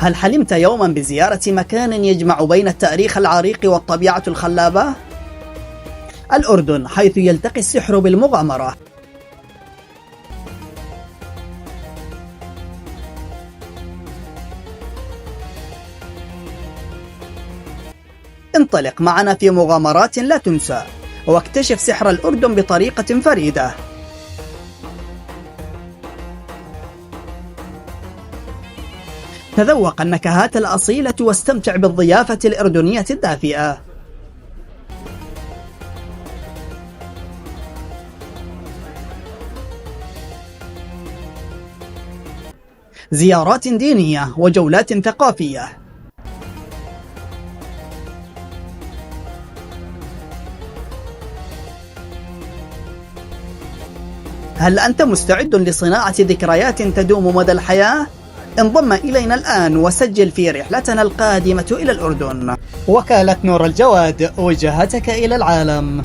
هل حلمت يوما بزيارة مكان يجمع بين التاريخ العريق والطبيعة الخلابة؟ الأردن، حيث يلتقي السحر بالمغامرة. انطلق معنا في مغامرات لا تنسى، واكتشف سحر الأردن بطريقة فريدة. تذوق النكهات الأصيلة واستمتع بالضيافة الأردنية الدافئة. زيارات دينية وجولات ثقافية. هل أنت مستعد لصناعة ذكريات تدوم مدى الحياة؟ انضم إلينا الآن وسجل في رحلتنا القادمة إلى الأردن. وكالة نور الجواد، وجهتك إلى العالم.